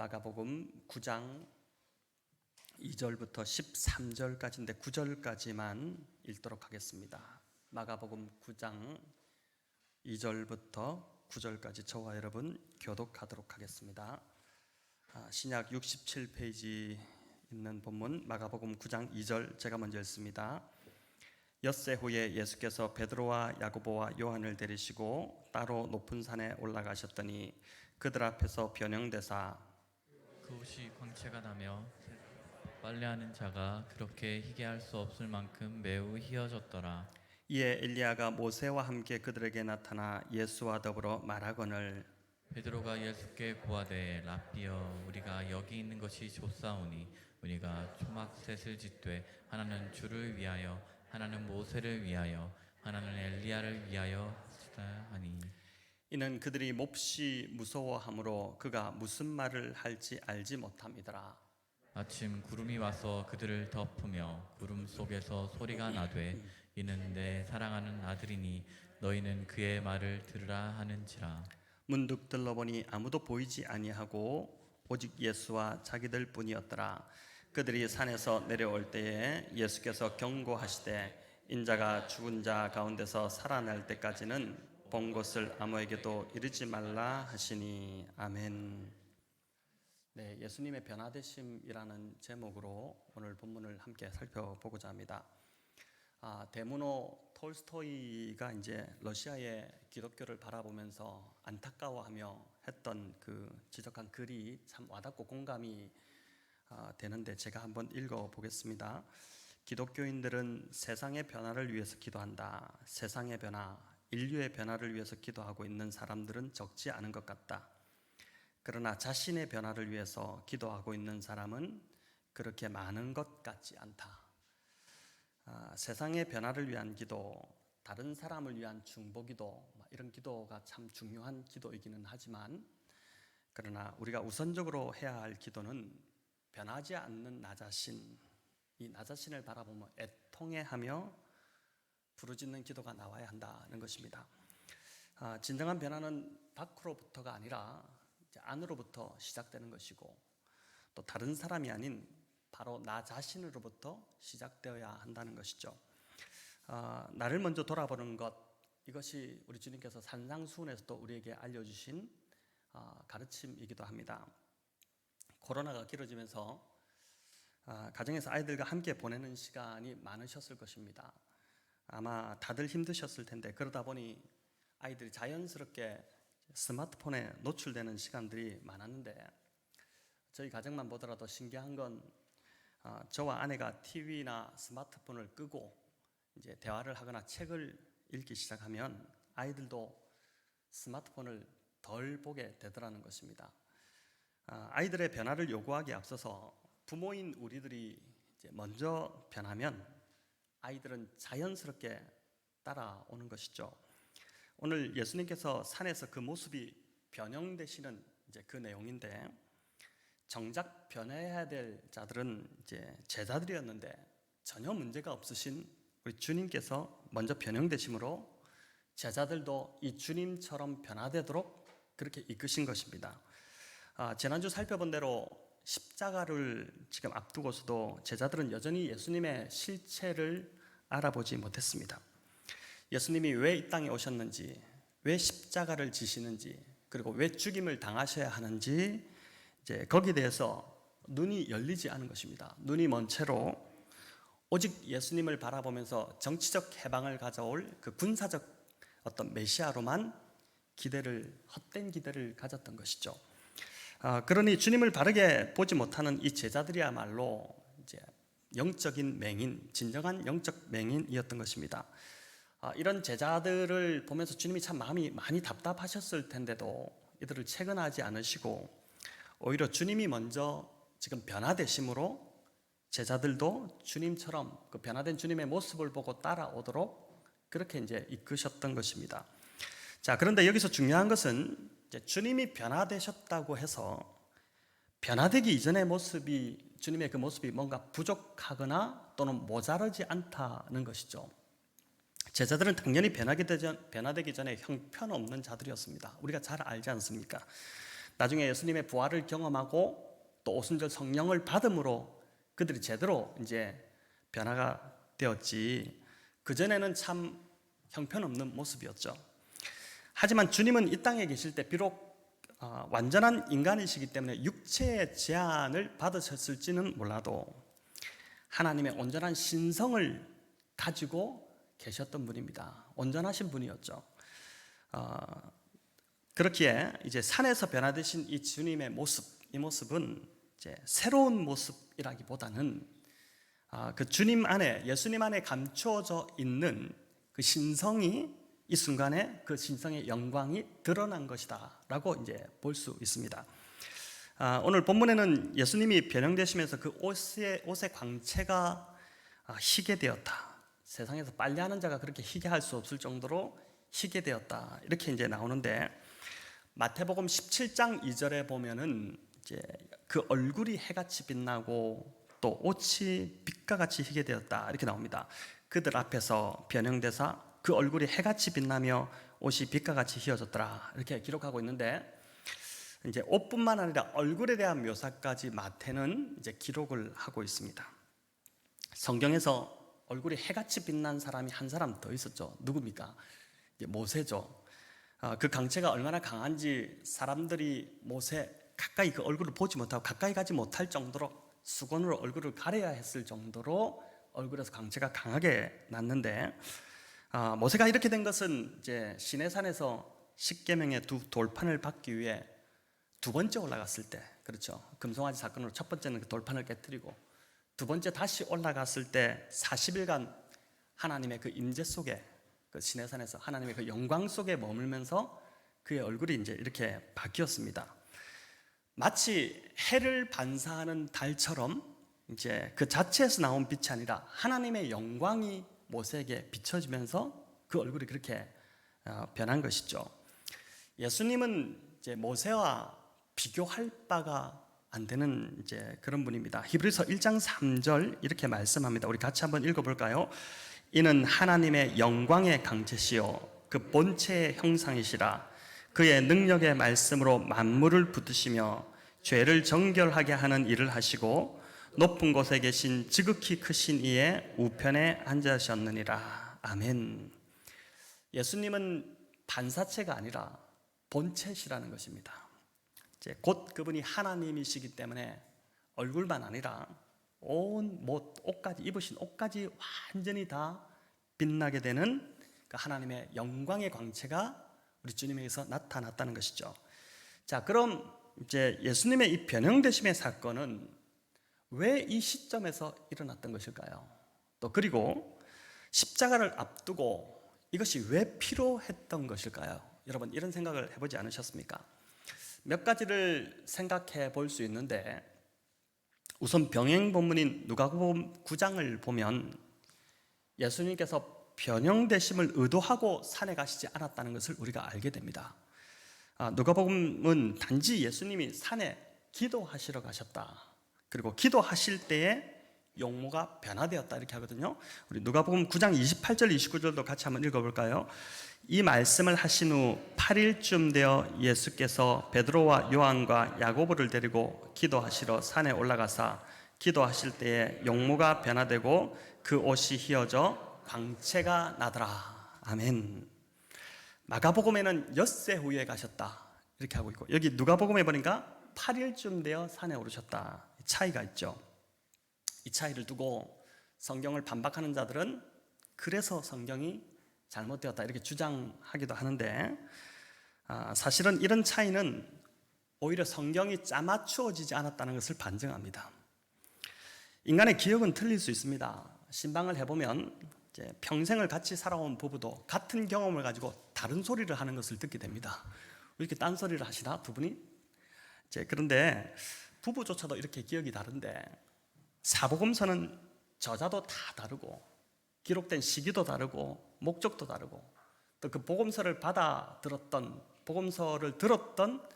마가복음 9장 2절부터 13절까지인데 9절까지만 읽도록 하겠습니다. 마가복음 9장 2절부터 9절까지 저와 여러분 교독하도록 하겠습니다. 신약 67페이지 있는 본문 마가복음 9장 2절 제가 먼저 읽습니다. 엿새 후에 예수께서 베드로와 야고보와 요한을 데리시고 따로 높은 산에 올라가셨더니 그들 앞에서 변형되사 그 옷이 광채가 나며 빨래하는 자가 그렇게 희게 할 수 없을 만큼 매우 희어졌더라. 이에 엘리야가 모세와 함께 그들에게 나타나 예수와 더불어 말하거늘 베드로가 예수께 고하되 랍비여, 우리가 여기 있는 것이 좋사오니 우리가 초막셋을 짓되 하나는 주를 위하여 하나는 모세를 위하여 하나는 엘리야를 위하여 하시다 하니. 이는 그들이 몹시 무서워하므로 그가 무슨 말을 할지 알지 못함이더라. 아침 구름이 와서 그들을 덮으며 구름 속에서 소리가 나되 이는 내 사랑하는 아들이니 너희는 그의 말을 들으라 하는지라. 문득 들러보니 아무도 보이지 아니하고 오직 예수와 자기들 뿐이었더라. 그들이 산에서 내려올 때에 예수께서 경고하시되 인자가 죽은 자 가운데서 살아날 때까지는 본 것을 아무에게도 이르지 말라 하시니. 아멘. 네, 예수님의 변화되심이라는 제목으로 오늘 본문을 함께 살펴보고자 합니다. 데무노 톨스토이가 이제 러시아의 기독교를 바라보면서 안타까워하며 했던 그 지적한 글이 참 와닿고 공감이 되는데 제가 한번 읽어보겠습니다. 기독교인들은 세상의 변화를 위해서 기도한다. 세상의 변화, 인류의 변화를 위해서 기도하고 있는 사람들은 적지 않은 것 같다. 그러나 자신의 변화를 위해서 기도하고 있는 사람은 그렇게 많은 것 같지 않다. 세상의 변화를 위한 기도, 다른 사람을 위한 중보기도, 이런 기도가 참 중요한 기도이기는 하지만 그러나 우리가 우선적으로 해야 할 기도는 변하지 않는 나 자신, 이 나 자신을 바라보며 애통해하며 부르짖는 기도가 나와야 한다는 것입니다. 진정한 변화는 밖으로부터가 아니라 안으로부터 시작되는 것이고 또 다른 사람이 아닌 바로 나 자신으로부터 시작되어야 한다는 것이죠. 나를 먼저 돌아보는 것, 이것이 우리 주님께서 산상수훈에서도 우리에게 알려주신 가르침이기도 합니다. 코로나가 길어지면서 가정에서 아이들과 함께 보내는 시간이 많으셨을 것입니다. 아마 다들 힘드셨을 텐데 그러다 보니 아이들이 자연스럽게 스마트폰에 노출되는 시간들이 많았는데 저희 가정만 보더라도 신기한 건 저와 아내가 TV나 스마트폰을 끄고 이제 대화를 하거나 책을 읽기 시작하면 아이들도 스마트폰을 덜 보게 되더라는 것입니다. 아이들의 변화를 요구하기에 앞서서 부모인 우리들이 이제 먼저 변하면 아이들은 자연스럽게 따라오는 것이죠. 오늘 예수님께서 산에서 그 모습이 변형되시는 이제 그 내용인데 정작 변해야 될 자들은 이제 제자들이었는데 전혀 문제가 없으신 우리 주님께서 먼저 변형되심으로 제자들도 이 주님처럼 변화되도록 그렇게 이끄신 것입니다. 지난주 살펴본 대로 십자가를 지금 앞두고서도 제자들은 여전히 예수님의 실체를 알아보지 못했습니다. 예수님이 왜 이 땅에 오셨는지, 왜 십자가를 지시는지, 그리고 왜 죽임을 당하셔야 하는지 이제 거기에 대해서 눈이 열리지 않은 것입니다. 눈이 먼 채로 오직 예수님을 바라보면서 정치적 해방을 가져올 그 군사적 어떤 메시아로만 헛된 기대를 가졌던 것이죠. 그러니 주님을 바르게 보지 못하는 이 제자들이야말로 이제 영적인 맹인, 진정한 영적 맹인이었던 것입니다. 이런 제자들을 보면서 주님이 참 마음이 많이 답답하셨을 텐데도 이들을 채근하지 않으시고 오히려 주님이 먼저 지금 변화되심으로 제자들도 주님처럼 그 변화된 주님의 모습을 보고 따라오도록 그렇게 이제 이끄셨던 것입니다. 자, 그런데 여기서 중요한 것은 이제 주님이 변화되셨다고 해서 변화되기 이전의 모습이, 주님의 그 모습이 뭔가 부족하거나 또는 모자르지 않다는 것이죠. 제자들은 당연히 변화되기 전에 형편없는 자들이었습니다. 우리가 잘 알지 않습니까? 나중에 예수님의 부활을 경험하고 또 오순절 성령을 받음으로 그들이 제대로 이제 변화가 되었지, 그전에는 참 형편없는 모습이었죠. 하지만 주님은 이 땅에 계실 때 비록 완전한 인간이시기 때문에 육체의 제한을 받으셨을지는 몰라도 하나님의 온전한 신성을 가지고 계셨던 분입니다. 온전하신 분이었죠. 그렇기에 이제 산에서 변화되신 이 주님의 모습, 이 모습은 이제 새로운 모습이라기보다는 그 주님 안에, 예수님 안에 감추어져 있는 그 신성이 이 순간에 그 신성의 영광이 드러난 것이다라고 이제 볼 수 있습니다. 오늘 본문에는 예수님이 변형되시면서 그 옷의 광채가 희게 되었다. 세상에서 빨래하는 자가 그렇게 희게 할 수 없을 정도로 희게 되었다. 이렇게 이제 나오는데, 마태복음 17장 2절에 보면은 이제 그 얼굴이 해같이 빛나고 또 옷이 빛과 같이 희게 되었다 이렇게 나옵니다. 그들 앞에서 변형되사 그 얼굴이 해같이 빛나며 옷이 빛과 같이 희어졌더라 이렇게 기록하고 있는데, 이제 옷뿐만 아니라 얼굴에 대한 묘사까지 마태는 이제 기록을 하고 있습니다. 성경에서 얼굴이 해같이 빛난 사람이 한 사람 더 있었죠. 누굽니까? 이제 모세죠. 그 강체가 얼마나 강한지 사람들이 모세 가까이 그 얼굴을 보지 못하고 가까이 가지 못할 정도로 수건으로 얼굴을 가려야 했을 정도로 얼굴에서 강체가 강하게 났는데, 모세가 이렇게 된 것은 이제 시내산에서 십계명의 두 돌판을 받기 위해 두 번째 올라갔을 때, 그렇죠. 금송아지 사건으로 첫 번째는 그 돌판을 깨뜨리고 두 번째 다시 올라갔을 때 40일간 하나님의 그 임재 속에, 그 시내산에서 하나님의 그 영광 속에 머물면서 그의 얼굴이 이제 이렇게 바뀌었습니다. 마치 해를 반사하는 달처럼 이제 그 자체에서 나온 빛이 아니라 하나님의 영광이 모세에게 비춰지면서 그 얼굴이 그렇게 변한 것이죠. 예수님은 이제 모세와 비교할 바가 안 되는 이제 그런 분입니다. 히브리서 1장 3절 이렇게 말씀합니다. 우리 같이 한번 읽어볼까요? 이는 하나님의 영광의 강체시요 그 본체의 형상이시라. 그의 능력의 말씀으로 만물을 붙드시며 죄를 정결하게 하는 일을 하시고 높은 곳에 계신 지극히 크신 이의 우편에 앉으셨느니라. 아멘. 예수님은 반사체가 아니라 본체시라는 것입니다. 이제 곧 그분이 하나님이시기 때문에 얼굴만 아니라 온 옷까지, 입으신 옷까지 완전히 다 빛나게 되는 그 하나님의 영광의 광채가 우리 주님에게서 나타났다는 것이죠. 자, 그럼 이제 예수님의 이 변형되심의 사건은 왜 이 시점에서 일어났던 것일까요? 또 그리고 십자가를 앞두고 이것이 왜 필요했던 것일까요? 여러분 이런 생각을 해보지 않으셨습니까? 몇 가지를 생각해 볼 수 있는데, 우선 병행 본문인 누가복음 9장을 보면 예수님께서 변형되심을 의도하고 산에 가시지 않았다는 것을 우리가 알게 됩니다. 누가복음은 단지 예수님이 산에 기도하시러 가셨다, 그리고 기도하실 때에 용모가 변화되었다 이렇게 하거든요. 우리 누가복음 9장 28절 29절도 같이 한번 읽어볼까요? 이 말씀을 하신 후 8일쯤 되어 예수께서 베드로와 요한과 야고보를 데리고 기도하시러 산에 올라가사 기도하실 때에 용모가 변화되고 그 옷이 휘어져 광채가 나더라. 아멘. 마가복음에는 엿새 후에 가셨다 이렇게 하고 있고, 여기 누가복음에 보니까 8일쯤 되어 산에 오르셨다. 차이가 있죠. 이 차이를 두고 성경을 반박하는 자들은 그래서 성경이 잘못되었다 이렇게 주장하기도 하는데, 사실은 이런 차이는 오히려 성경이 짜맞추어지지 않았다는 것을 반증합니다. 인간의 기억은 틀릴 수 있습니다. 신방을 해보면 이제 평생을 같이 살아온 부부도 같은 경험을 가지고 다른 소리를 하는 것을 듣게 됩니다. 왜 이렇게 딴소리를 하시나 두 분이? 그런데 부부조차도 이렇게 기억이 다른데 사복음서는 저자도 다 다르고 기록된 시기도 다르고 목적도 다르고 또 그 복음서를 복음서를 들었던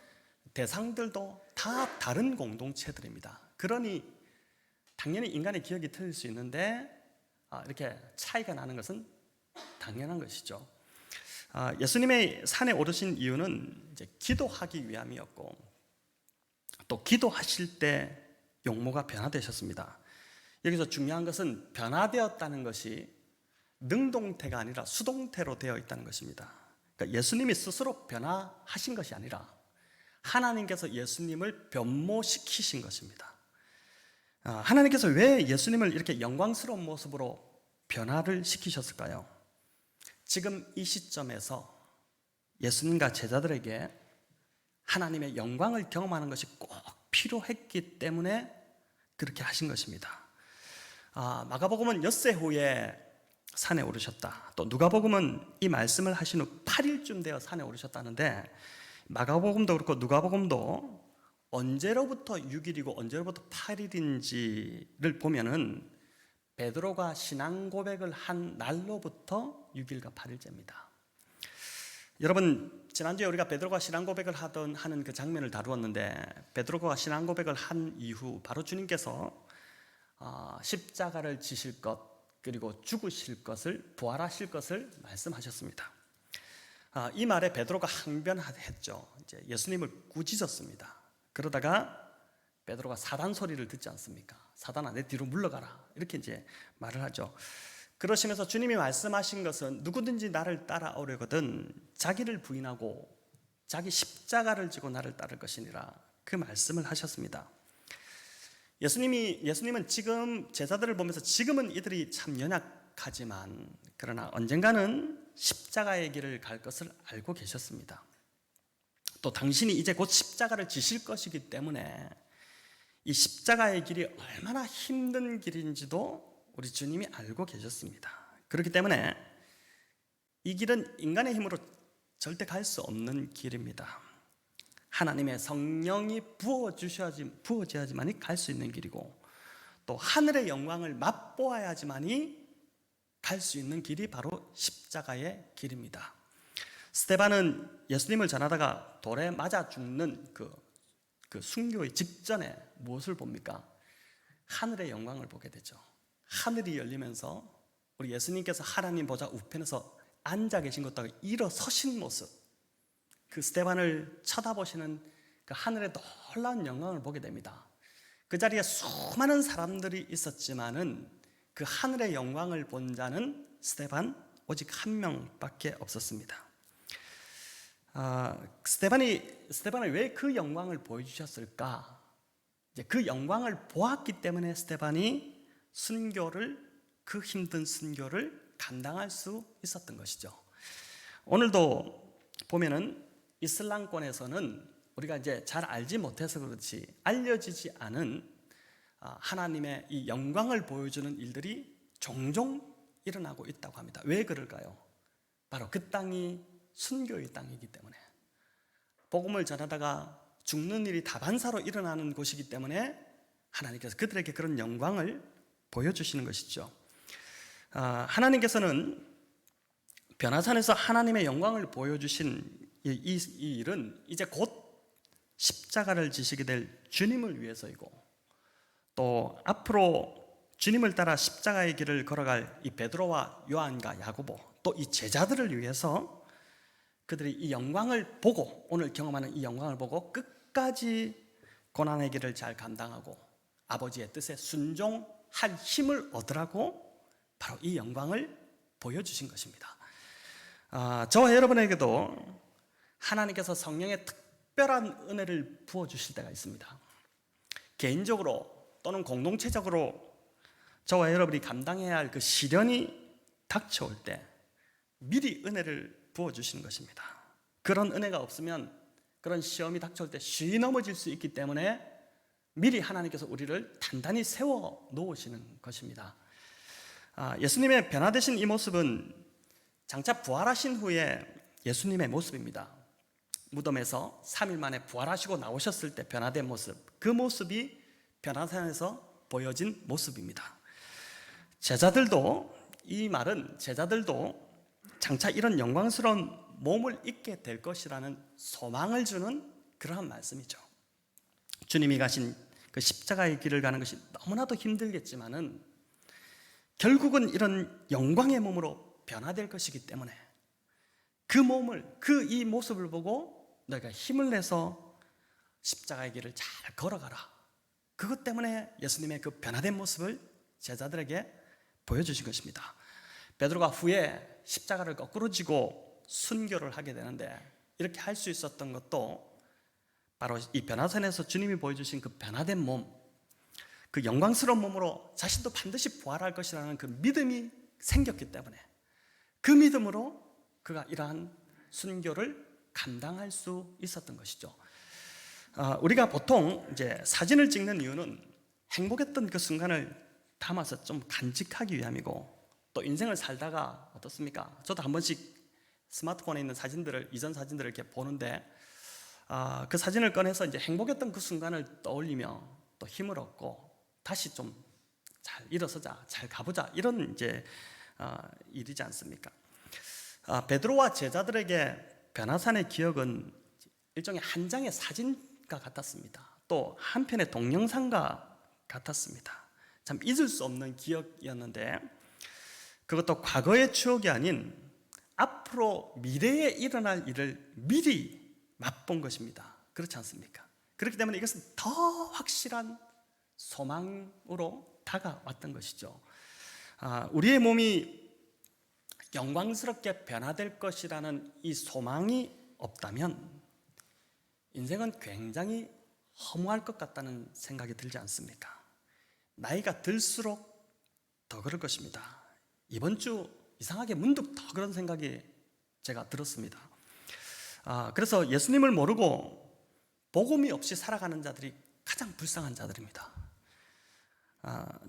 대상들도 다 다른 공동체들입니다. 그러니 당연히 인간의 기억이 틀릴 수 있는데 이렇게 차이가 나는 것은 당연한 것이죠. 예수님의 산에 오르신 이유는 이제 기도하기 위함이었고, 또 기도하실 때 용모가 변화되셨습니다. 여기서 중요한 것은 변화되었다는 것이 능동태가 아니라 수동태로 되어 있다는 것입니다. 그러니까 예수님이 스스로 변화하신 것이 아니라 하나님께서 예수님을 변모시키신 것입니다. 하나님께서 왜 예수님을 이렇게 영광스러운 모습으로 변화를 시키셨을까요? 지금 이 시점에서 예수님과 제자들에게 하나님의 영광을 경험하는 것이 꼭 필요했기 때문에 그렇게 하신 것입니다. 마가복음은 엿새 후에 산에 오르셨다. 또 누가복음은 이 말씀을 하신 후 8일쯤 되어 산에 오르셨다는데, 마가복음도 그렇고 누가복음도 언제로부터 6일이고 언제로부터 8일인지를 보면은 베드로가 신앙 고백을 한 날로부터 6일과 8일째입니다. 여러분, 지난주에 우리가 베드로가 신앙 고백을 하는 그 장면을 다루었는데, 베드로가 신앙 고백을 한 이후 바로 주님께서 십자가를 지실 것, 그리고 죽으실 것을, 부활하실 것을 말씀하셨습니다. 이 말에 베드로가 항변했죠. 이제 예수님을 꾸짖었습니다. 그러다가 베드로가 사단 소리를 듣지 않습니까? 사단아, 내 뒤로 물러가라, 이렇게 이제 말을 하죠. 그러시면서 주님이 말씀하신 것은 누구든지 나를 따라오려거든 자기를 부인하고 자기 십자가를 지고 나를 따를 것이니라, 그 말씀을 하셨습니다. 예수님은 지금 제자들을 보면서 지금은 이들이 참 연약하지만 그러나 언젠가는 십자가의 길을 갈 것을 알고 계셨습니다. 또 당신이 이제 곧 십자가를 지실 것이기 때문에 이 십자가의 길이 얼마나 힘든 길인지도 우리 주님이 알고 계셨습니다. 그렇기 때문에 이 길은 인간의 힘으로 절대 갈 수 없는 길입니다. 하나님의 성령이 부어져야지만이 갈 수 있는 길이고, 또 하늘의 영광을 맛보아야지만이 갈 수 있는 길이 바로 십자가의 길입니다. 스데반은 예수님을 전하다가 돌에 맞아 죽는 그 순교의 직전에 무엇을 봅니까? 하늘의 영광을 보게 되죠. 하늘이 열리면서 우리 예수님께서 하나님 보좌 우편에서 앉아 계신 것과 일어서신 모습, 그 스데반을 쳐다보시는 그 하늘의 놀라운 영광을 보게 됩니다. 그 자리에 수많은 사람들이 있었지만은 그 하늘의 영광을 본 자는 스데반 오직 한 명밖에 없었습니다. 스데반이 왜 그 영광을 보여주셨을까? 이제 그 영광을 보았기 때문에 스데반이 그 힘든 순교를 감당할 수 있었던 것이죠. 오늘도 보면은 이슬람권에서는 우리가 이제 잘 알지 못해서 그렇지 알려지지 않은 하나님의 이 영광을 보여주는 일들이 종종 일어나고 있다고 합니다. 왜 그럴까요? 바로 그 땅이 순교의 땅이기 때문에, 복음을 전하다가 죽는 일이 다반사로 일어나는 곳이기 때문에 하나님께서 그들에게 그런 영광을 보여주시는 것이죠. 하나님께서는 변화산에서 하나님의 영광을 보여주신 이 일은 이제 곧 십자가를 지시게 될 주님을 위해서이고, 또 앞으로 주님을 따라 십자가의 길을 걸어갈 이 베드로와 요한과 야고보, 또 이 제자들을 위해서 그들이 이 영광을 보고, 오늘 경험하는 이 영광을 보고 끝까지 고난의 길을 잘 감당하고 아버지의 뜻에 순종할 힘을 얻으라고 바로 이 영광을 보여주신 것입니다. 저와 여러분에게도 하나님께서 성령의 특별한 은혜를 부어주실 때가 있습니다. 개인적으로 또는 공동체적으로 저와 여러분이 감당해야 할 그 시련이 닥쳐올 때 미리 은혜를 부어주시는 것입니다. 그런 은혜가 없으면 그런 시험이 닥쳐올 때 쉬이 넘어질 수 있기 때문에 미리 하나님께서 우리를 단단히 세워 놓으시는 것입니다. 예수님의 변화되신 이 모습은 장차 부활하신 후에 예수님의 모습입니다. 무덤에서 3일 만에 부활하시고 나오셨을 때 변화된 모습, 그 모습이 변화산에서 보여진 모습입니다. 제자들도 장차 이런 영광스러운 몸을 입게 될 것이라는 소망을 주는 그러한 말씀이죠. 주님이 가신 그 십자가의 길을 가는 것이 너무나도 힘들겠지만은 결국은 이런 영광의 몸으로 변화될 것이기 때문에 이 모습을 보고 너희가 힘을 내서 십자가의 길을 잘 걸어가라. 그것 때문에 예수님의 그 변화된 모습을 제자들에게 보여주신 것입니다. 베드로가 후에 십자가를 거꾸로 지고 순교를 하게 되는데 이렇게 할 수 있었던 것도 바로 이 변화선에서 주님이 보여주신 그 변화된 몸, 그 영광스러운 몸으로 자신도 반드시 부활할 것이라는 그 믿음이 생겼기 때문에 그 믿음으로 그가 이러한 순교를 감당할 수 있었던 것이죠. 우리가 보통 이제 사진을 찍는 이유는 행복했던 그 순간을 담아서 좀 간직하기 위함이고, 또 인생을 살다가 어떻습니까? 저도 한 번씩 스마트폰에 있는 사진들을, 이전 사진들을 이렇게 보는데 그 사진을 꺼내서 이제 행복했던 그 순간을 떠올리며 또 힘을 얻고 다시 좀 잘 일어서자, 잘 가보자, 이런 이제 일이지 않습니까? 베드로와 제자들에게 변화산의 기억은 일종의 한 장의 사진과 같았습니다. 또 한편의 동영상과 같았습니다. 참 잊을 수 없는 기억이었는데 그것도 과거의 추억이 아닌 앞으로 미래에 일어날 일을 미리 맛본 것입니다. 그렇지 않습니까? 그렇기 때문에 이것은 더 확실한 소망으로 다가왔던 것이죠. 우리의 몸이 영광스럽게 변화될 것이라는 이 소망이 없다면 인생은 굉장히 허무할 것 같다는 생각이 들지 않습니까? 나이가 들수록 더 그럴 것입니다. 이번 주 이상하게 문득 더 그런 생각이 제가 들었습니다. 그래서 예수님을 모르고 복음이 없이 살아가는 자들이 가장 불쌍한 자들입니다.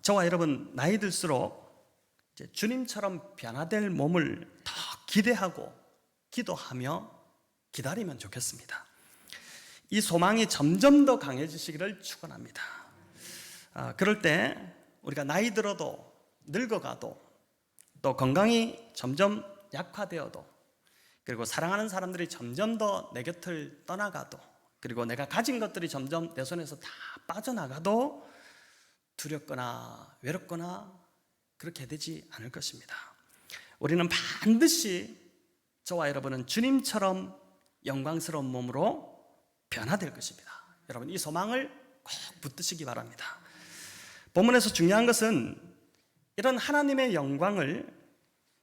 저와 여러분 나이 들수록 이제 주님처럼 변화될 몸을 더 기대하고 기도하며 기다리면 좋겠습니다. 이 소망이 점점 더 강해지시기를 축원합니다. 그럴 때 우리가 나이 들어도 늙어가도 또 건강이 점점 약화되어도 그리고 사랑하는 사람들이 점점 더 내 곁을 떠나가도 그리고 내가 가진 것들이 점점 내 손에서 다 빠져나가도 두렵거나 외롭거나 그렇게 되지 않을 것입니다. 우리는 반드시 저와 여러분은 주님처럼 영광스러운 몸으로 변화될 것입니다. 여러분 이 소망을 꼭 붙드시기 바랍니다. 본문에서 중요한 것은 이런 하나님의 영광을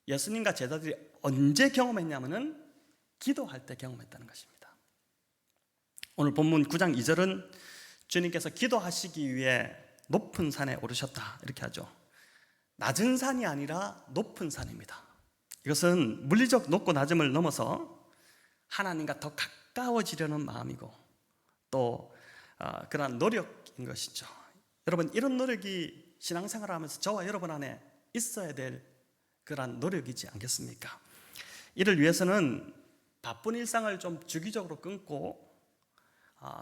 예수님과 제자들이 언제 경험했냐면은 기도할 때 경험했다는 것입니다. 오늘 본문 9장 2절은 주님께서 기도하시기 위해 높은 산에 오르셨다 이렇게 하죠. 낮은 산이 아니라 높은 산입니다. 이것은 물리적 높고 낮음을 넘어서 하나님과 더 가까워지려는 마음이고 또 그러한 노력인 것이죠. 여러분 이런 노력이 신앙생활을 하면서 저와 여러분 안에 있어야 될 그러한 노력이지 않겠습니까? 이를 위해서는 바쁜 일상을 좀 주기적으로 끊고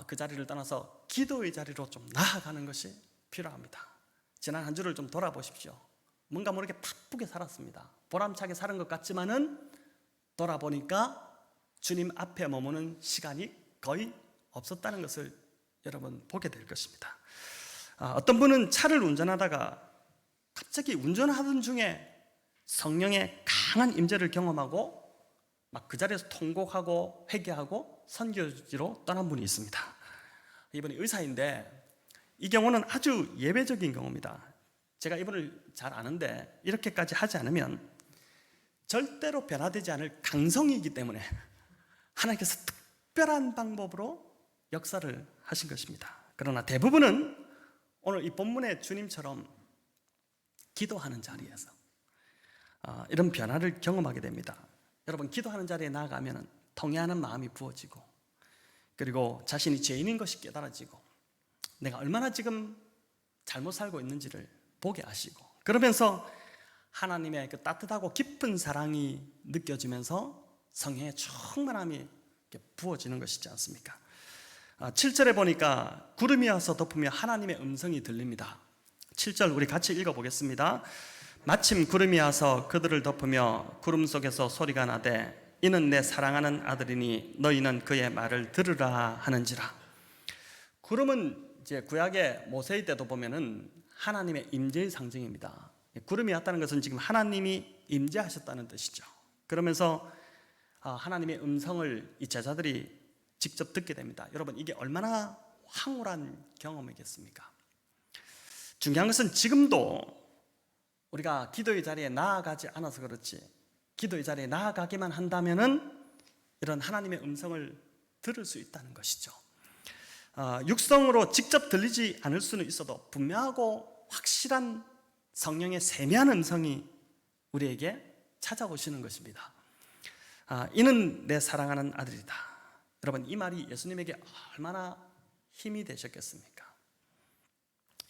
그 자리를 떠나서 기도의 자리로 좀 나아가는 것이 필요합니다. 지난 한 주를 좀 돌아보십시오. 뭔가 모르게 바쁘게 살았습니다. 보람차게 사는 것 같지만은 돌아보니까 주님 앞에 머무는 시간이 거의 없었다는 것을 여러분 보게 될 것입니다. 어떤 분은 차를 운전하다가 갑자기 운전하던 중에 성령의 강한 임재를 경험하고 막 그 자리에서 통곡하고 회개하고 선교지로 떠난 분이 있습니다. 이분이 의사인데 이 경우는 아주 예외적인 경우입니다. 제가 이분을 잘 아는데 이렇게까지 하지 않으면 절대로 변화되지 않을 강성이기 때문에 하나님께서 특별한 방법으로 역사를 하신 것입니다. 그러나 대부분은 오늘 이 본문의 주님처럼 기도하는 자리에서 이런 변화를 경험하게 됩니다. 여러분 기도하는 자리에 나아가면 통회하는 마음이 부어지고 그리고 자신이 죄인인 것이 깨달아지고 내가 얼마나 지금 잘못 살고 있는지를 보게 하시고 그러면서 하나님의 그 따뜻하고 깊은 사랑이 느껴지면서 성령의 충만함이 부어지는 것이지 않습니까? 7절에 보니까 구름이 와서 덮으며 하나님의 음성이 들립니다. 7절 우리 같이 읽어보겠습니다. 마침 구름이 와서 그들을 덮으며 구름 속에서 소리가 나되 이는 내 사랑하는 아들이니 너희는 그의 말을 들으라 하는지라. 구름은 이제 구약의 모세의 때도 보면은 하나님의 임재의 상징입니다. 구름이 왔다는 것은 지금 하나님이 임재하셨다는 뜻이죠. 그러면서 하나님의 음성을 이 제자들이 직접 듣게 됩니다. 여러분 이게 얼마나 황홀한 경험이겠습니까? 중요한 것은 지금도 우리가 기도의 자리에 나아가지 않아서 그렇지, 기도의 자리에 나아가기만 한다면은 이런 하나님의 음성을 들을 수 있다는 것이죠. 육성으로 직접 들리지 않을 수는 있어도 분명하고 확실한 성령의 세미한 음성이 우리에게 찾아오시는 것입니다. 이는 내 사랑하는 아들이다. 여러분, 이 말이 예수님에게 얼마나 힘이 되셨겠습니까?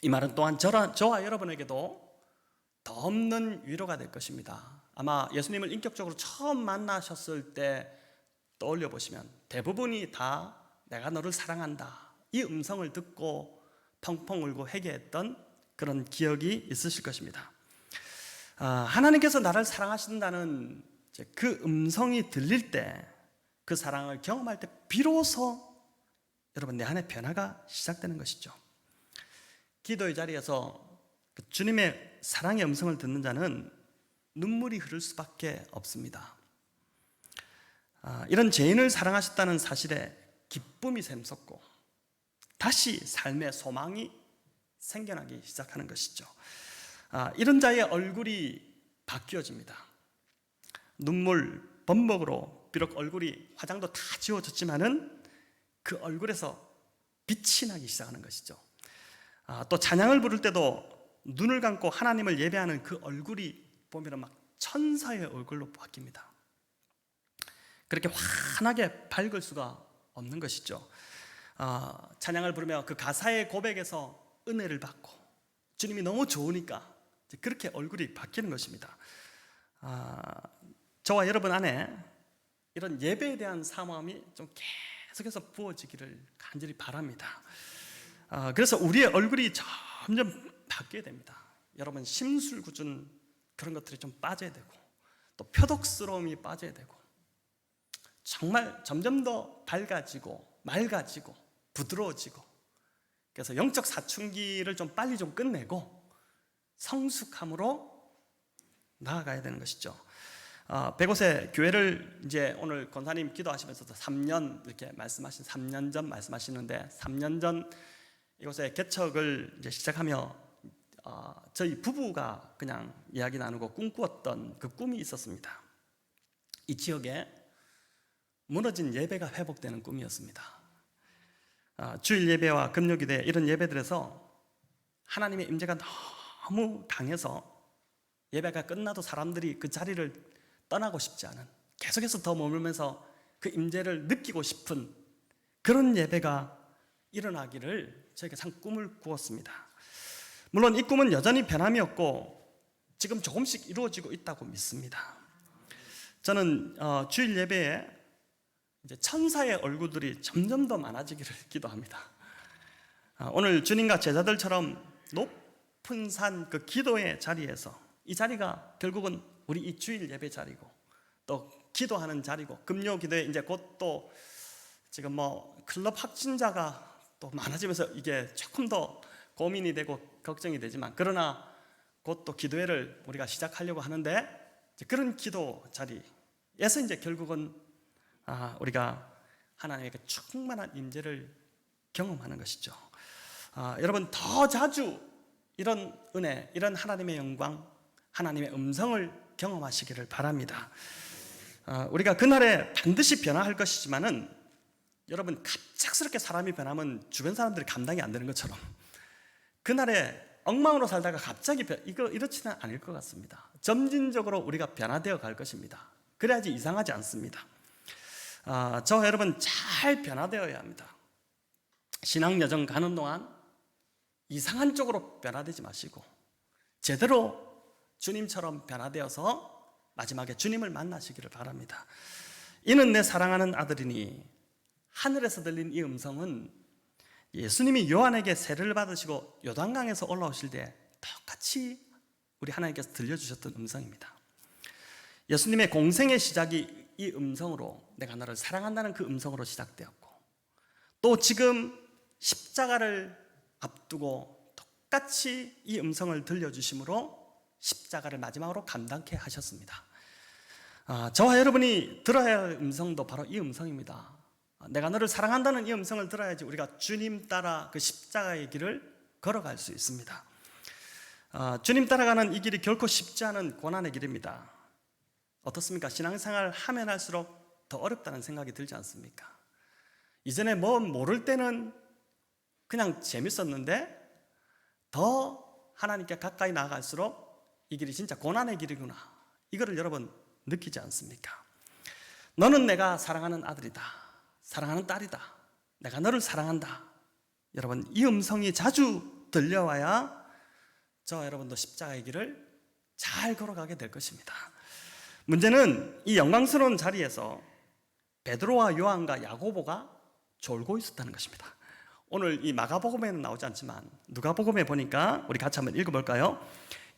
이 말은 또한 저와 여러분에게도 더 없는 위로가 될 것입니다. 아마 예수님을 인격적으로 처음 만나셨을 때 떠올려 보시면 대부분이 다 내가 너를 사랑한다, 이 음성을 듣고 펑펑 울고 회개했던 그런 기억이 있으실 것입니다. 하나님께서 나를 사랑하신다는 그 음성이 들릴 때, 그 사랑을 경험할 때 비로소 여러분 내 안에 변화가 시작되는 것이죠. 기도의 자리에서 주님의 사랑의 음성을 듣는 자는 눈물이 흐를 수밖에 없습니다. 이런 죄인을 사랑하셨다는 사실에 기쁨이 샘솟고 다시 삶의 소망이 생겨나기 시작하는 것이죠. 이런 자의 얼굴이 바뀌어집니다. 눈물, 범벅으로 비록 얼굴이 화장도 다 지워졌지만은 그 얼굴에서 빛이 나기 시작하는 것이죠. 또 찬양을 부를 때도 눈을 감고 하나님을 예배하는 그 얼굴이 보면 막 천사의 얼굴로 바뀝니다. 그렇게 환하게 밝을 수가 없는 것이죠. 찬양을 부르며 그 가사의 고백에서 은혜를 받고 주님이 너무 좋으니까 그렇게 얼굴이 바뀌는 것입니다. 저와 여러분 안에 이런 예배에 대한 사모함이 좀 계속해서 부어지기를 간절히 바랍니다. 그래서 우리의 얼굴이 점점 바뀌어야 됩니다. 여러분, 심술궂은 그런 것들이 좀 빠져야 되고, 또 표독스러움이 빠져야 되고, 정말 점점 더 밝아지고 맑아지고 부드러워지고, 그래서 영적 사춘기를 좀 빨리 좀 끝내고 성숙함으로 나아가야 되는 것이죠. 105세 교회를 이제 오늘 권사님 기도하시면서도 3년 이렇게 말씀하신 3년 전 말씀하시는데, 3년 전 이곳에 개척을 이제 시작하며 저희 부부가 그냥 이야기 나누고 꿈꾸었던 그 꿈이 있었습니다. 이 지역에 무너진 예배가 회복되는 꿈이었습니다. 주일 예배와 금요기대 이런 예배들에서 하나님의 임재가 너무 강해서 예배가 끝나도 사람들이 그 자리를 떠나고 싶지 않은, 계속해서 더 머물면서 그 임재를 느끼고 싶은 그런 예배가 일어나기를 저희가 참 꿈을 꾸었습니다. 물론 이 꿈은 여전히 변함이 없고 지금 조금씩 이루어지고 있다고 믿습니다. 저는 주일 예배에 이제 천사의 얼굴들이 점점 더 많아지기를 기도합니다. 오늘 주님과 제자들처럼 높은 산 그 기도의 자리에서, 이 자리가 결국은 우리 이 주일 예배 자리고 또 기도하는 자리고, 금요 기도에 이제 곧 또 지금 클럽 확진자가 또 많아지면서 이게 조금 더 고민이 되고 걱정이 되지만, 그러나 곧 또 기도회를 우리가 시작하려고 하는데, 그런 기도 자리에서 이제 결국은 우리가 하나님에게 충만한 임재를 경험하는 것이죠. 여러분, 더 자주 이런 은혜, 이런 하나님의 영광, 하나님의 음성을 경험하시기를 바랍니다. 우리가 그날에 반드시 변화할 것이지만은, 여러분, 갑작스럽게 사람이 변하면 주변 사람들이 감당이 안 되는 것처럼 그날에 엉망으로 살다가 갑자기 이렇지는 않을 것 같습니다. 점진적으로 우리가 변화되어 갈 것입니다. 그래야지 이상하지 않습니다. 저와 여러분 잘 변화되어야 합니다. 신앙 여정 가는 동안 이상한 쪽으로 변화되지 마시고 제대로 주님처럼 변화되어서 마지막에 주님을 만나시기를 바랍니다. 이는 내 사랑하는 아들이니, 하늘에서 들린 이 음성은 예수님이 요한에게 세례를 받으시고 요단강에서 올라오실 때 똑같이 우리 하나님께서 들려주셨던 음성입니다. 예수님의 공생의 시작이 이 음성으로, 내가 너를 사랑한다는 그 음성으로 시작되었고, 또 지금 십자가를 앞두고 똑같이 이 음성을 들려주심으로 십자가를 마지막으로 감당케 하셨습니다. 저와 여러분이 들어야 할 음성도 바로 이 음성입니다. 내가 너를 사랑한다는 이 음성을 들어야지 우리가 주님 따라 그 십자가의 길을 걸어갈 수 있습니다. 주님 따라가는 이 길이 결코 쉽지 않은 고난의 길입니다. 어떻습니까? 신앙생활 하면 할수록 더 어렵다는 생각이 들지 않습니까? 이전에 뭐 모를 때는 그냥 재밌었는데 더 하나님께 가까이 나아갈수록 이 길이 진짜 고난의 길이구나, 이거를 여러분 느끼지 않습니까? 너는 내가 사랑하는 아들이다, 사랑하는 딸이다, 내가 너를 사랑한다. 여러분, 이 음성이 자주 들려와야 저 여러분도 십자가의 길을 잘 걸어가게 될 것입니다. 문제는 이 영광스러운 자리에서 베드로와 요한과 야고보가 졸고 있었다는 것입니다. 오늘 이 마가복음에는 나오지 않지만 누가복음에 보니까 우리 같이 한번 읽어볼까요?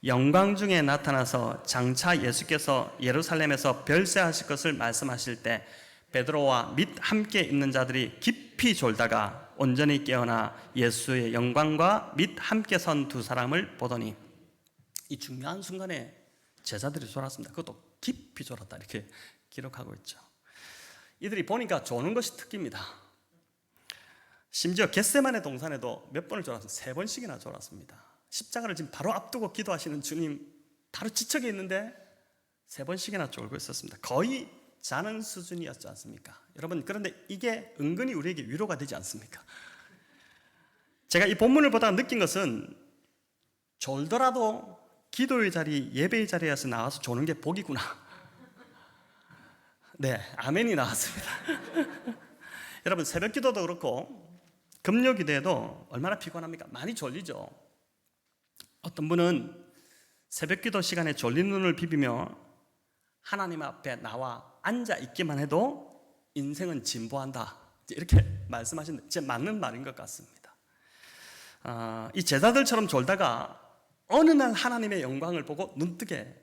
영광 중에 나타나서 장차 예수께서 예루살렘에서 별세하실 것을 말씀하실 때 베드로와 및 함께 있는 자들이 깊이 졸다가 온전히 깨어나 예수의 영광과 및 함께 선 두 사람을 보더니, 이 중요한 순간에 제자들이 졸았습니다. 그것도 깊이 졸았다, 이렇게 기록하고 있죠. 이들이 보니까 조는 것이 특기입니다. 심지어 겟세마네 동산에도 몇 번을 졸았습니다. 3번씩이나 졸았습니다. 십자가를 지금 바로 앞두고 기도하시는 주님, 바로 지척에 있는데 3번씩이나 졸고 있었습니다. 거의 자는 수준이었지 않습니까? 여러분, 그런데 이게 은근히 우리에게 위로가 되지 않습니까? 제가 이 본문을 보다가 느낀 것은 졸더라도 기도의 자리, 예배의 자리에서 나와서 조는 게 복이구나. 네, 아멘이 나왔습니다. 여러분, 새벽 기도도 그렇고 금요 기도에도 얼마나 피곤합니까? 많이 졸리죠. 어떤 분은 새벽 기도 시간에 졸린 눈을 비비며 하나님 앞에 나와 앉아 있기만 해도 인생은 진보한다, 이렇게 말씀하시는데 진짜 맞는 말인 것 같습니다. 이 제자들처럼 졸다가 어느 날 하나님의 영광을 보고 눈뜨게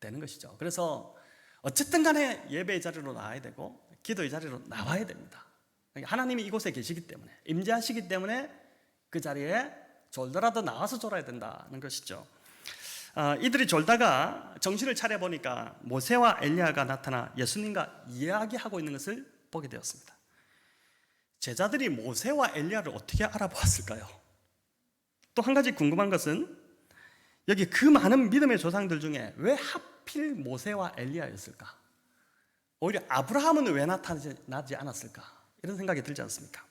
되는 것이죠. 그래서 어쨌든 간에 예배의 자리로 나와야 되고 기도의 자리로 나와야 됩니다. 하나님이 이곳에 계시기 때문에, 임재하시기 때문에 그 자리에 졸더라도 나와서 졸아야 된다는 것이죠. 이들이 졸다가 정신을 차려보니까 모세와 엘리야가 나타나 예수님과 이야기하고 있는 것을 보게 되었습니다. 제자들이 모세와 엘리야를 어떻게 알아보았을까요? 또 한 가지 궁금한 것은 여기 그 많은 믿음의 조상들 중에 왜 하필 모세와 엘리야였을까? 오히려 아브라함은 왜 나타나지 않았을까? 이런 생각이 들지 않습니까?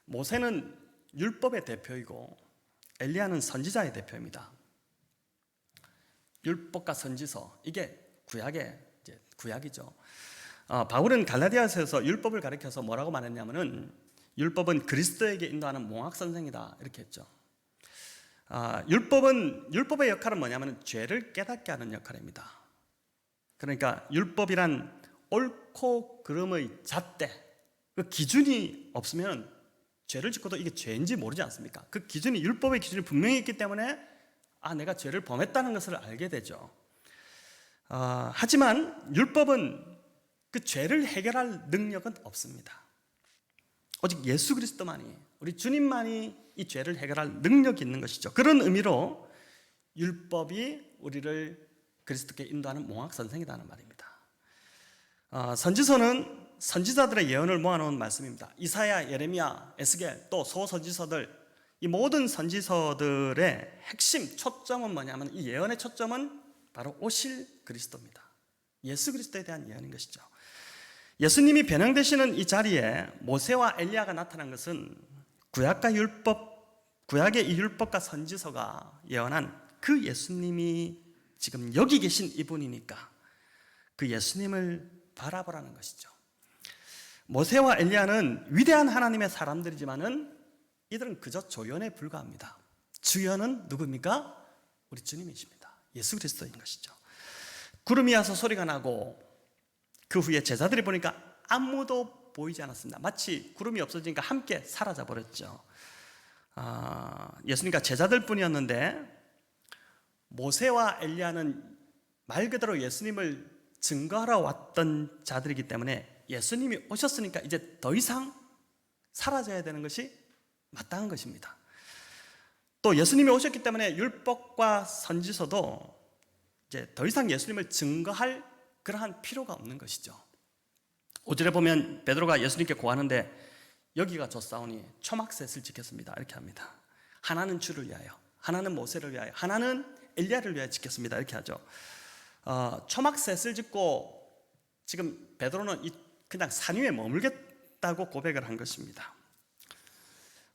모세는 율법의 대표이고 엘리야는 선지자의 대표입니다. 율법과 선지서, 이게 구약이죠. 바울은 갈라디아서에서 율법을 가리켜서 뭐라고 말했냐면은 율법은 그리스도에게 인도하는 몽학 선생이다, 이렇게 했죠. 율법의 역할은 뭐냐면 죄를 깨닫게 하는 역할입니다. 그러니까 율법이란 옳고 그름의 잣대, 그 기준이 없으면 죄를 짓고도 이게 죄인지 모르지 않습니까? 그 기준이, 율법의 기준이 분명히 있기 때문에 내가 죄를 범했다는 것을 알게 되죠. 하지만 율법은 그 죄를 해결할 능력은 없습니다. 오직 예수 그리스도만이, 우리 주님만이 이 죄를 해결할 능력이 있는 것이죠. 그런 의미로 율법이 우리를 그리스도께 인도하는 몽학 선생이라는 말입니다. 선지서는 선지자들의 예언을 모아놓은 말씀입니다. 이사야, 예레미야, 에스겔, 또 소선지서들, 이 모든 선지서들의 핵심 초점은 뭐냐면, 이 예언의 초점은 바로 오실 그리스도입니다. 예수 그리스도에 대한 예언인 것이죠. 예수님이 변형되시는 이 자리에 모세와 엘리야가 나타난 것은 구약의 이 율법과 선지서가 예언한 그 예수님이 지금 여기 계신 이분이니까 그 예수님을 바라보라는 것이죠. 모세와 엘리야는 위대한 하나님의 사람들이지만은 이들은 그저 조연에 불과합니다. 주연은 누구입니까? 우리 주님이십니다. 예수 그리스도인 것이죠. 구름이 와서 소리가 나고 그 후에 제자들이 보니까 아무도 보이지 않았습니다. 마치 구름이 없어지니까 함께 사라져 버렸죠. 예수님과 제자들 뿐이었는데 모세와 엘리야는 말 그대로 예수님을 증거하러 왔던 자들이기 때문에 예수님이 오셨으니까 이제 더 이상 사라져야 되는 것이 마땅한 것입니다. 또 예수님이 오셨기 때문에 율법과 선지서도 이제 더 이상 예수님을 증거할 그러한 필요가 없는 것이죠. 5절에 보면 베드로가 예수님께 고하는데 여기가 좋사오니 초막셋을 지켰습니다. 이렇게 합니다. 하나는 주를 위하여, 하나는 모세를 위하여, 하나는 엘리야를 위하여 지켰습니다. 이렇게 하죠. 초막셋을 짓고 지금 베드로는 그냥 산 위에 머물겠다고 고백을 한 것입니다.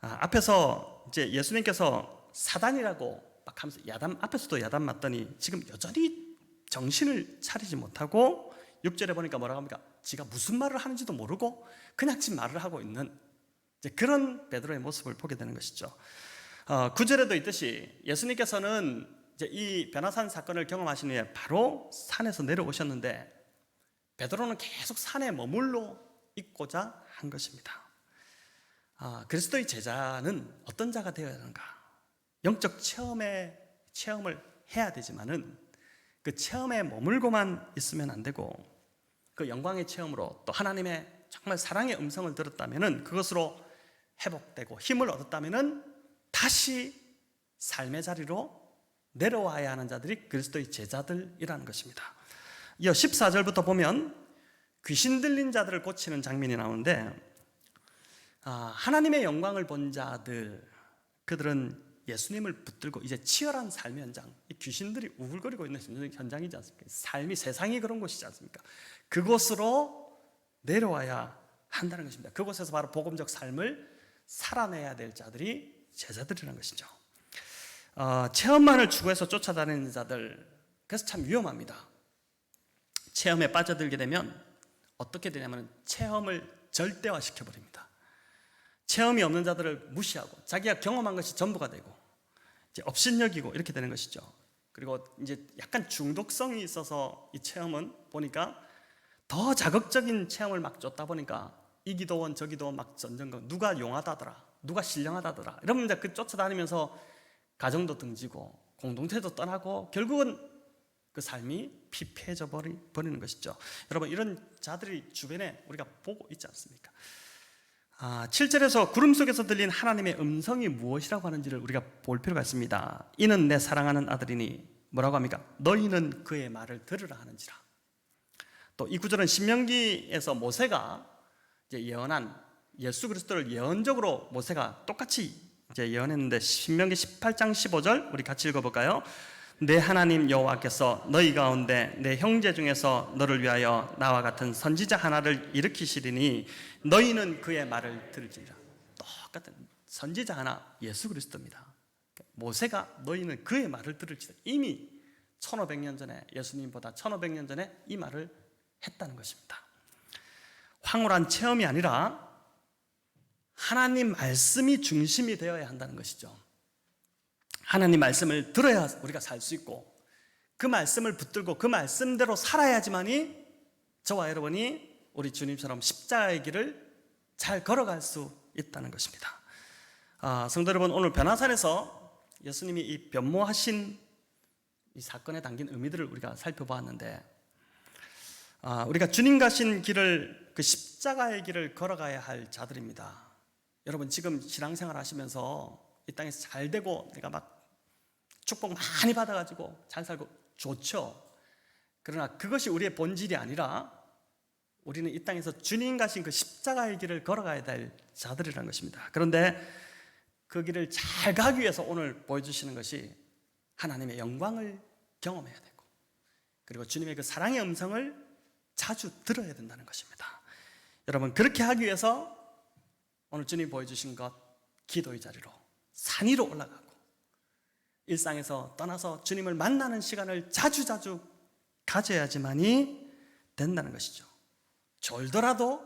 앞에서 이제 예수님께서 사단이라고 막 하면서 앞에서도 야단 맞더니 지금 여전히 정신을 차리지 못하고 6절에 보니까 뭐라고 합니까? 지가 무슨 말을 하는지도 모르고 그냥 지금 말을 하고 있는 이제 그런 베드로의 모습을 보게 되는 것이죠. 9절에도 있듯이 예수님께서는 이제 이 변화산 사건을 경험하신 후에 바로 산에서 내려오셨는데 베드로는 계속 산에 머물러 있고자 한 것입니다. 그리스도의 제자는 어떤 자가 되어야 하는가? 영적 체험을 해야 되지만은 그 체험에 머물고만 있으면 안 되고 그 영광의 체험으로 또 하나님의 정말 사랑의 음성을 들었다면은 그것으로 회복되고 힘을 얻었다면은 다시 삶의 자리로 내려와야 하는 자들이 그리스도의 제자들이라는 것입니다. 이어 14절부터 보면 귀신 들린 자들을 고치는 장면이 나오는데 하나님의 영광을 본 자들, 그들은 예수님을 붙들고 이제 치열한 삶의 현장, 이 귀신들이 우글거리고 있는 현장이지 않습니까? 삶이, 세상이 그런 곳이지 않습니까? 그곳으로 내려와야 한다는 것입니다. 그곳에서 바로 복음적 삶을 살아내야 될 자들이 제자들이라는 것이죠. 체험만을 추구해서 쫓아다니는 자들, 그래서 참 위험합니다. 체험에 빠져들게 되면 어떻게 되냐면 체험을 절대화 시켜버립니다. 체험이 없는 자들을 무시하고 자기가 경험한 것이 전부가 되고 이제 업신여기고 이렇게 되는 것이죠. 그리고 이제 약간 중독성이 있어서 이 체험은 보니까 더 자극적인 체험을 막 쫓다 보니까 이 기도원 저 기도원 막 전전거 누가 용하다더라, 누가 신령하다더라 이러면 이제 그 쫓아다니면서 가정도 등지고 공동체도 떠나고 결국은 그 삶이 피폐해져 버리는 것이죠. 여러분, 이런 자들이 주변에 우리가 보고 있지 않습니까? 7절에서 구름 속에서 들린 하나님의 음성이 무엇이라고 하는지를 우리가 볼 필요가 있습니다. 이는 내 사랑하는 아들이니 뭐라고 합니까? 너희는 그의 말을 들으라 하는지라. 또 이 구절은 신명기에서 모세가 이제 예언한 예수 그리스도를 예언적으로 모세가 똑같이 이제 예언했는데 신명기 18장 15절 우리 같이 읽어볼까요? 내 하나님 여호와께서 너희 가운데 내 형제 중에서 너를 위하여 나와 같은 선지자 하나를 일으키시리니 너희는 그의 말을 들을지니라. 똑같은 선지자 하나, 예수 그리스도입니다. 모세가 너희는 그의 말을 들을지니라. 이미 1500년 전에, 예수님보다 1500년 전에 이 말을 했다는 것입니다. 황홀한 체험이 아니라 하나님 말씀이 중심이 되어야 한다는 것이죠. 하나님 말씀을 들어야 우리가 살 수 있고 그 말씀을 붙들고 그 말씀대로 살아야지만이 저와 여러분이 우리 주님처럼 십자가의 길을 잘 걸어갈 수 있다는 것입니다. 성도 여러분, 오늘 변화산에서 예수님이 이 변모하신 이 사건에 담긴 의미들을 우리가 살펴보았는데 우리가 주님 가신 길을, 그 십자가의 길을 걸어가야 할 자들입니다. 여러분, 지금 신앙생활 하시면서 이 땅에서 잘 되고 내가 막 축복 많이 받아가지고 잘 살고 좋죠. 그러나 그것이 우리의 본질이 아니라 우리는 이 땅에서 주님 가신 그 십자가의 길을 걸어가야 될 자들이라는 것입니다. 그런데 그 길을 잘 가기 위해서 오늘 보여주시는 것이 하나님의 영광을 경험해야 되고 그리고 주님의 그 사랑의 음성을 자주 들어야 된다는 것입니다. 여러분, 그렇게 하기 위해서 오늘 주님 보여주신 것, 기도의 자리로 산 위로 올라가고 일상에서 떠나서 주님을 만나는 시간을 자주자주 가져야지만이 된다는 것이죠. 졸더라도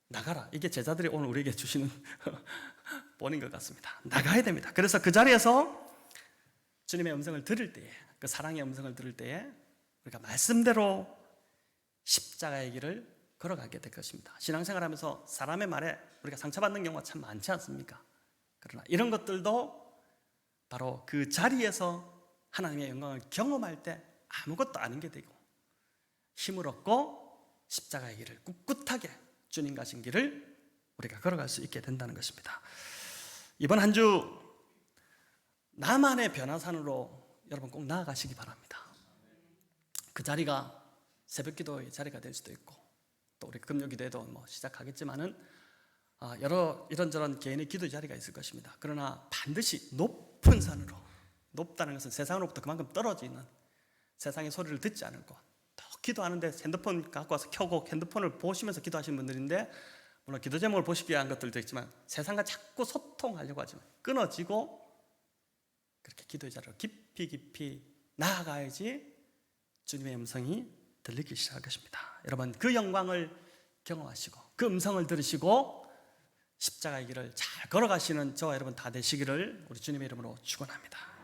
나가라. 이게 제자들이 오늘 우리에게 주시는 본인 것 같습니다. 나가야 됩니다. 그래서 그 자리에서 주님의 음성을 들을 때에, 그 사랑의 음성을 들을 때에 우리가 말씀대로 십자가의 길을 걸어가게 될 것입니다. 신앙생활하면서 사람의 말에 우리가 상처받는 경우가 참 많지 않습니까? 그러나 이런 것들도 바로 그 자리에서 하나님의 영광을 경험할 때 아무것도 아닌 게 되고 힘을 얻고 십자가의 길을 꿋꿋하게 주님 가신 길을 우리가 걸어갈 수 있게 된다는 것입니다. 이번 한 주 나만의 변화산으로 여러분 꼭 나아가시기 바랍니다. 그 자리가 새벽기도의 자리가 될 수도 있고 또 우리 금요기도에도 뭐 시작하겠지만은 여러 이런저런 개인의 기도 자리가 있을 것입니다. 그러나 반드시 높은 산으로, 높다는 것은 세상으로부터 그만큼 떨어져 있는, 세상의 소리를 듣지 않을 곳, 또 기도하는데 핸드폰 갖고 와서 켜고 핸드폰을 보시면서 기도하시는 분들인데, 물론 기도 제목을 보시기 위한 것들도 있지만 세상과 자꾸 소통하려고 하지만 끊어지고, 그렇게 기도의 자리로 깊이 나아가야지 주님의 음성이 들리기 시작할 것입니다. 여러분, 그 영광을 경험하시고 그 음성을 들으시고 십자가의 길을 잘 걸어가시는 저와 여러분 다 되시기를 우리 주님의 이름으로 축원합니다.